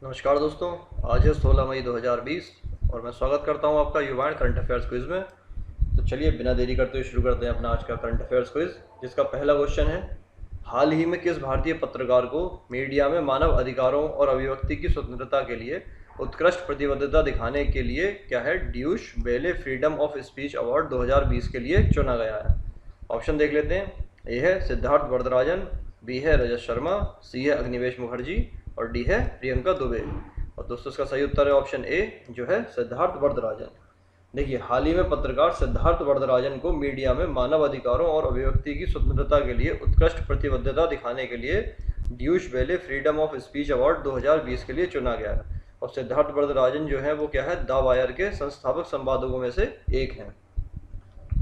नमस्कार दोस्तों, आज है 16 मई 2020 और मैं स्वागत करता हूं आपका युवा एंड करंट अफेयर्स क्विज में। तो चलिए बिना देरी करते हुए शुरू करते हैं अपना आज का करंट अफेयर्स क्विज, जिसका पहला क्वेश्चन है, हाल ही में किस भारतीय पत्रकार को मीडिया में मानव अधिकारों और अभिव्यक्ति की स्वतंत्रता के लिए उत्कृष्ट प्रतिबद्धता दिखाने के लिए क्या है ड्यूश बेले फ्रीडम ऑफ स्पीच अवार्ड 2020 के लिए चुना गया है? ऑप्शन देख लेते हैं। ए है सिद्धार्थ वरदराजन, बी है रजत शर्मा, सी है अग्निवेश मुखर्जी और डी है प्रियंका दुबे। और दोस्तों इसका सही उत्तर है ऑप्शन ए, जो है सिद्धार्थ वरदराजन। देखिए, हाल ही में पत्रकार सिद्धार्थ वरदराजन को मीडिया में मानव अधिकारों और अभिव्यक्ति की स्वतंत्रता के लिए उत्कृष्ट प्रतिबद्धता दिखाने के लिए ड्यूश बेले फ्रीडम ऑफ स्पीच अवार्ड 2020 के लिए चुना गया है। और सिद्धार्थ वरदराजन जो है वो क्या है, द वायर के संस्थापक संपादकों में से एक हैं।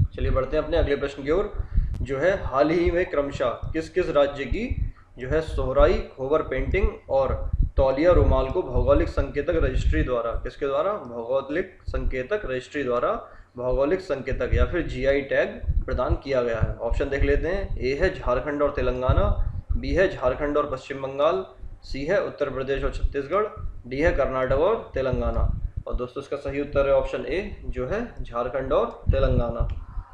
चलिए बढ़ते हैं अपने अगले प्रश्न की ओर, जो है हाल ही में क्रमशः किस किस राज्य की जो है सोहराई खोबर पेंटिंग और तौलिया रुमाल को भौगोलिक संकेतक रजिस्ट्री द्वारा, किसके द्वारा, भौगोलिक संकेतक रजिस्ट्री द्वारा भौगोलिक संकेतक या फिर जीआई टैग प्रदान किया गया है? ऑप्शन देख लेते हैं। ए है झारखंड और तेलंगाना, बी है झारखंड और पश्चिम बंगाल, सी है उत्तर प्रदेश और छत्तीसगढ़, डी है कर्नाटक और तेलंगाना। और दोस्तों इसका सही उत्तर है ऑप्शन ए, जो है झारखंड और तेलंगाना।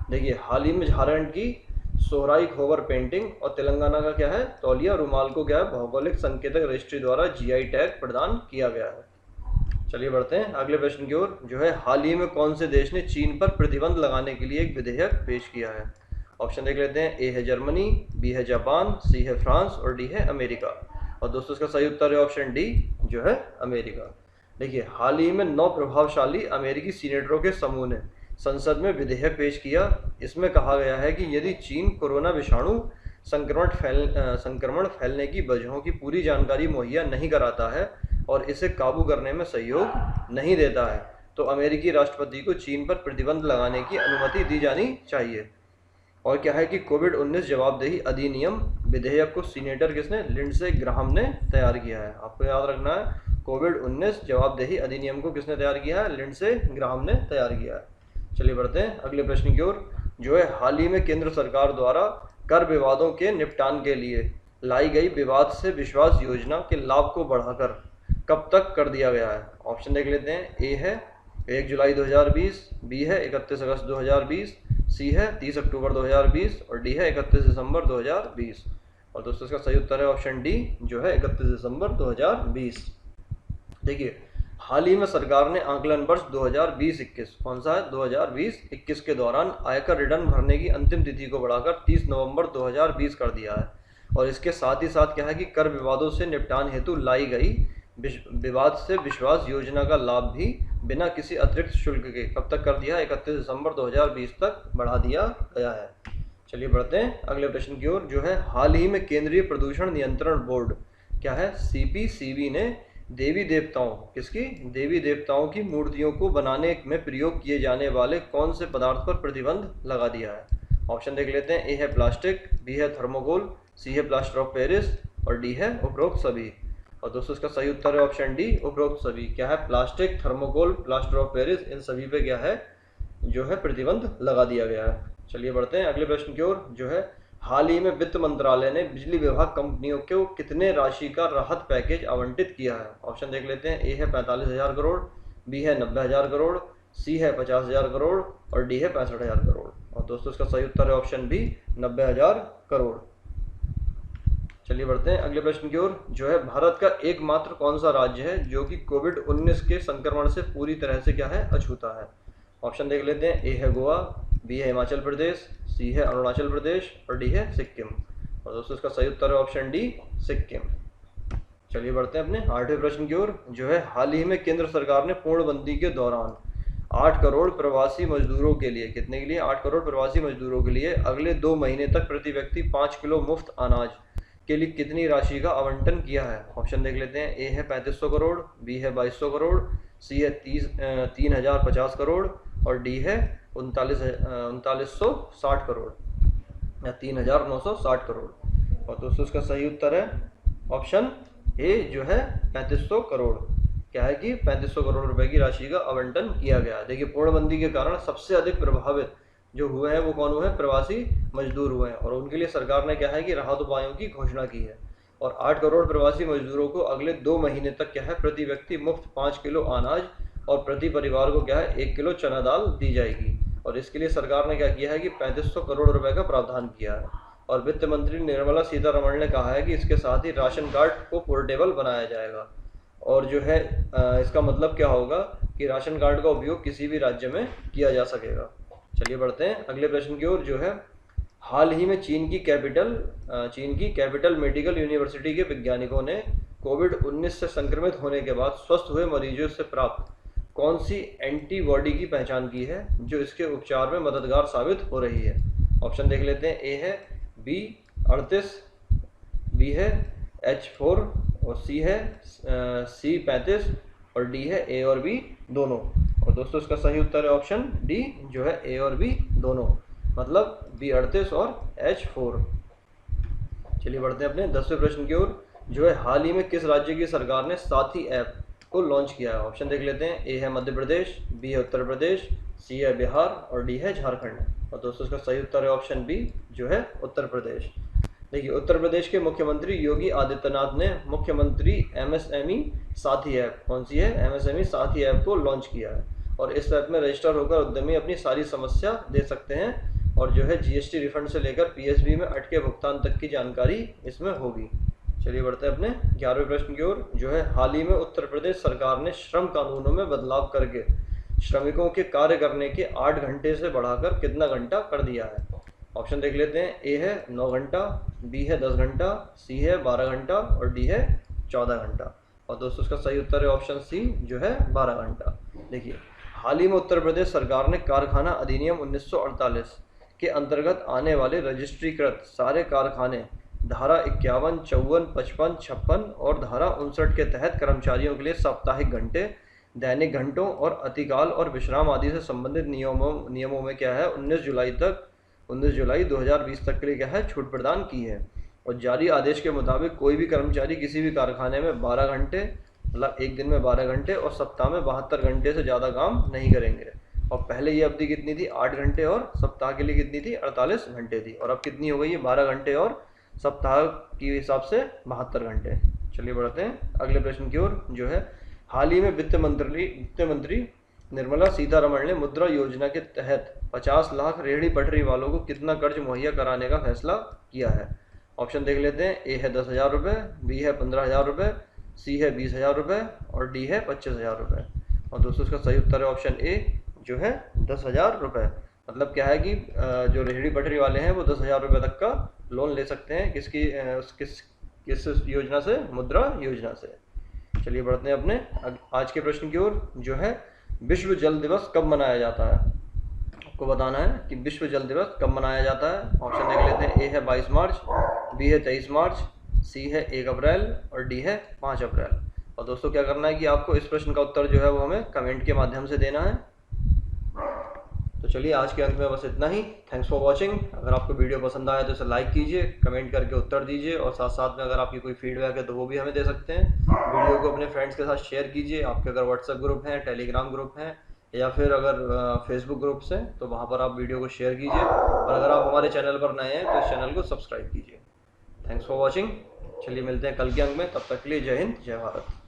देखिए, हाल ही में झारखंड की सोहराई खोबर पेंटिंग और तेलंगाना का क्या है, तौलिया रुमाल को क्या है, भौगोलिक संकेतक रजिस्ट्री द्वारा जीआई टैग प्रदान किया गया है। चलिए बढ़ते हैं अगले प्रश्न की ओर, जो है हाल ही में कौन से देश ने चीन पर प्रतिबंध लगाने के लिए एक विधेयक पेश किया है? ऑप्शन देख लेते हैं। ए है जर्मनी, बी है जापान, सी है फ्रांस और डी है अमेरिका। और दोस्तों इसका सही उत्तर है ऑप्शन डी, जो है अमेरिका। देखिए, हाल ही में 9 प्रभावशाली अमेरिकी सीनेटरों के समूह ने संसद में विधेयक पेश किया। इसमें कहा गया है कि यदि चीन कोरोना विषाणु संक्रमण फैलने की वजहों की पूरी जानकारी मुहैया नहीं कराता है और इसे काबू करने में सहयोग नहीं देता है, तो अमेरिकी राष्ट्रपति को चीन पर प्रतिबंध लगाने की अनुमति दी जानी चाहिए। और क्या है कि कोविड-19 जवाबदेही अधिनियम विधेयक को सीनेटर किसने, लिंडसे ग्राहम ने तैयार किया है। आपको याद रखना है, कोविड-19 जवाबदेही अधिनियम को किसने तैयार किया है, लिंडसे ग्राहम ने तैयार किया है। चलिए बढ़ते हैं अगले प्रश्न की ओर, जो है हाल ही में केंद्र सरकार द्वारा कर विवादों के निपटान के लिए लाई गई विवाद से विश्वास योजना के लाभ को बढ़ाकर कब तक कर दिया गया है? ऑप्शन देख लेते हैं। ए है 1 जुलाई 2020, बी है 31 अगस्त 2020, सी है 30 अक्टूबर 2020 और डी है 31 दिसंबर 2020। और दोस्तों इसका सही उत्तर है ऑप्शन डी, जो है 31 दिसंबर 2020। देखिए, हाल ही में सरकार ने आकलन वर्ष 2020-21, कौन सा है, 2020-21 के दौरान आयकर रिटर्न भरने की अंतिम तिथि को बढ़ाकर 30 नवंबर 2020 कर दिया है। और इसके साथ ही साथ क्या है कि कर विवादों से निपटान हेतु लाई गई विवाद से विश्वास योजना का लाभ भी बिना किसी अतिरिक्त शुल्क के कब तक कर दिया है, 31 दिसंबर 2020 तक बढ़ा दिया गया है। चलिए बढ़ते हैं अगले प्रश्न की ओर, जो है हाल ही में केंद्रीय प्रदूषण नियंत्रण बोर्ड क्या है, सीपीसीबी ने देवी देवताओं, किसकी, देवी देवताओं की मूर्तियों को बनाने में प्रयोग किए जाने वाले कौन से पदार्थ पर प्रतिबंध लगा दिया है? ऑप्शन देख लेते हैं। ए है प्लास्टिक, बी है थर्मोकोल, सी है प्लास्टर ऑफ पेरिस और डी है उपरोक्त सभी। और दोस्तों इसका सही उत्तर है ऑप्शन डी, उपरोक्त सभी। क्या है, plastic, thermocol, plaster of Paris, इन सभी पे क्या है, जो है प्रतिबंध लगा दिया गया है। चलिए बढ़ते हैं अगले प्रश्न की ओर, जो है हाल ही में वित्त मंत्रालय ने बिजली विभाग कंपनियों को कितने राशि का राहत पैकेज आवंटित किया है? ऑप्शन देख लेते हैं। ए है 45,000 करोड़, बी है 90,000 करोड़, सी है 50,000 करोड़ और डी है 65,000 करोड़। और दोस्तों इसका सही उत्तर है ऑप्शन बी, 90,000 करोड़। चलिए बढ़ते हैं अगले प्रश्न की ओर, जो है भारत का एकमात्र कौन सा राज्य है जो कि कोविड-19 के संक्रमण से पूरी तरह से क्या है, अछूता है? ऑप्शन देख लेते हैं। ए है गोवा, बी है हिमाचल प्रदेश, सी है अरुणाचल प्रदेश और डी है सिक्किम। और दोस्तों इसका सही उत्तर है ऑप्शन डी, सिक्किम। चलिए बढ़ते हैं अपने 8वें प्रश्न की ओर, जो है हाल ही में केंद्र सरकार ने पूर्णबंदी के दौरान 8 करोड़ प्रवासी मजदूरों के लिए, कितने के लिए, 8 करोड़ प्रवासी मजदूरों के लिए अगले 2 महीने तक प्रति व्यक्ति 5 किलो मुफ्त अनाज के लिए कितनी राशि का आवंटन किया है? ऑप्शन देख लेते हैं। ए है 3500 करोड़, बी है 2200 करोड़, सी है 3050 करोड़ और डी है 3960 करोड़ या 3960 करोड़। और दोस्तों इसका सही उत्तर है ऑप्शन ए, जो है 3500 करोड़। क्या है कि 3500 करोड़ रुपए की राशि का आवंटन किया गया। देखिए, पूर्णबंदी के कारण सबसे अधिक प्रभावित जो हुए हैं वो कौन हुए हैं, प्रवासी मजदूर हुए हैं। और उनके लिए सरकार ने क्या है कि राहत उपायों की घोषणा की है। और 8 करोड़ प्रवासी मजदूरों को अगले 2 महीने तक क्या है प्रति व्यक्ति मुफ्त 5 किलो अनाज और प्रति परिवार को क्या है 1 किलो चना दाल दी जाएगी। और इसके लिए सरकार ने क्या किया है कि 3500 करोड़ रुपए का प्रावधान किया है। और वित्त मंत्री निर्मला सीतारमण ने कहा है कि इसके साथ ही राशन कार्ड को पोर्टेबल बनाया जाएगा। और जो है इसका मतलब क्या होगा कि राशन कार्ड का उपयोग किसी भी राज्य में किया जा सकेगा। चलिए बढ़ते हैं अगले प्रश्न की ओर। जो है हाल ही में चीन की कैपिटल मेडिकल यूनिवर्सिटी के वैज्ञानिकों ने कोविड-19 से संक्रमित होने के बाद स्वस्थ हुए मरीजों से प्राप्त कौन सी एंटीबॉडी की पहचान की है जो इसके उपचार में मददगार साबित हो रही है। ऑप्शन देख लेते हैं। ए है B38, बी है H4 और सी है C35 और डी है A और B दोनों। और दोस्तों इसका सही उत्तर है ऑप्शन डी जो है A और B दोनों, मतलब B38 और H4। चलिए बढ़ते हैं अपने 10वें प्रश्न की ओर। जो है हाल ही में किस राज्य की सरकार ने साथी ऐप को लॉन्च किया है। ऑप्शन देख लेते हैं। ए है मध्य प्रदेश, बी है उत्तर प्रदेश, सी है बिहार और डी है झारखंड। और दोस्तों इसका सही उत्तर है ऑप्शन बी जो है उत्तर प्रदेश। देखिए उत्तर प्रदेश के मुख्यमंत्री योगी आदित्यनाथ ने मुख्यमंत्री MSME साथी ऐप, कौन सी है MSME साथी ऐप को लॉन्च किया है। और इस ऐप में रजिस्टर होकर उद्यमी अपनी सारी समस्या दे सकते हैं और जो है GST रिफंड से लेकर PSB में अटके भुगतान तक की जानकारी इसमें होगी। चलिए बढ़ते हैं अपने 11वें प्रश्न की ओर। जो है हाल ही में उत्तर प्रदेश सरकार ने श्रम कानूनों में बदलाव करके श्रमिकों के कार्य करने के 8 घंटे से बढ़ाकर कितना घंटा कर दिया है। ऑप्शन देख लेते हैं। ए है 9 घंटा, बी है 10 घंटा, सी है 12 घंटा और डी है 14 घंटा। और दोस्तों इसका सही उत्तर है ऑप्शन सी जो है 12 घंटा। देखिए हाल ही में उत्तर प्रदेश सरकार ने कारखाना अधिनियम 1948 के अंतर्गत आने वाले रजिस्ट्रीकृत सारे कारखाने धारा 51, 54, 55, 56 और धारा 59 के तहत कर्मचारियों के लिए साप्ताहिक घंटे, दैनिक घंटों और अतिकाल और विश्राम आदि से संबंधित नियमों में क्या है 19 जुलाई 2020 तक के लिए क्या है छूट प्रदान की है। और जारी आदेश के मुताबिक कोई भी कर्मचारी किसी भी कारखाने में 12 घंटे, मतलब एक दिन में 12 घंटे और सप्ताह में 72 घंटे से ज़्यादा काम नहीं करेंगे। और पहले ये अवधि कितनी थी 8 घंटे और सप्ताह के लिए कितनी थी 48 घंटे थी, और अब कितनी हो गई है 12 घंटे और सप्ताह के हिसाब से 72 घंटे। चलिए बढ़ते हैं अगले प्रश्न की ओर। जो है हाल ही में वित्त मंत्री निर्मला सीतारमण ने मुद्रा योजना के तहत 50 लाख रेहड़ी पटरी वालों को कितना कर्ज मुहैया कराने का फैसला किया है। ऑप्शन देख लेते हैं। ए है 10,000 रुपये, बी है 15,000 रुपये, सी है 20,000 रुपये और डी है 25,000 रुपये। और दोस्तों इसका सही उत्तर है ऑप्शन ए जो है 10,000 रुपये। मतलब क्या है कि जो रेहड़ी पटरी वाले हैं वो 10,000 रुपये तक का लोन ले सकते हैं। किस योजना से, मुद्रा योजना से। चलिए बढ़ते हैं अपने आज के प्रश्न की ओर। जो है विश्व जल दिवस कब मनाया जाता है। आपको बताना है कि विश्व जल दिवस कब मनाया जाता है। ऑप्शन देख लेते हैं। ए है 22 मार्च, बी है 23 मार्च, सी है 1 अप्रैल और डी है 5 अप्रैल। और दोस्तों क्या करना है कि आपको इस प्रश्न का उत्तर जो है वो हमें कमेंट के माध्यम से देना है। तो चलिए आज के अंक में बस इतना ही। Thanks for watching. अगर आपको वीडियो पसंद आया तो इसे लाइक कीजिए, कमेंट करके उत्तर दीजिए और साथ साथ में अगर आपकी कोई फीडबैक है तो वो भी हमें दे सकते हैं। वीडियो को अपने फ्रेंड्स के साथ शेयर कीजिए। आपके अगर व्हाट्सएप ग्रुप हैं, टेलीग्राम ग्रुप हैं या फिर अगर फेसबुक ग्रुप्स हैं तो वहाँ पर आप वीडियो को शेयर कीजिए। और अगर आप हमारे चैनल पर नए हैं तो इस चैनल को सब्सक्राइब कीजिए। Thanks for watching. चलिए मिलते हैं कल के अंक में, तब तक के लिए जय हिंद, जय भारत।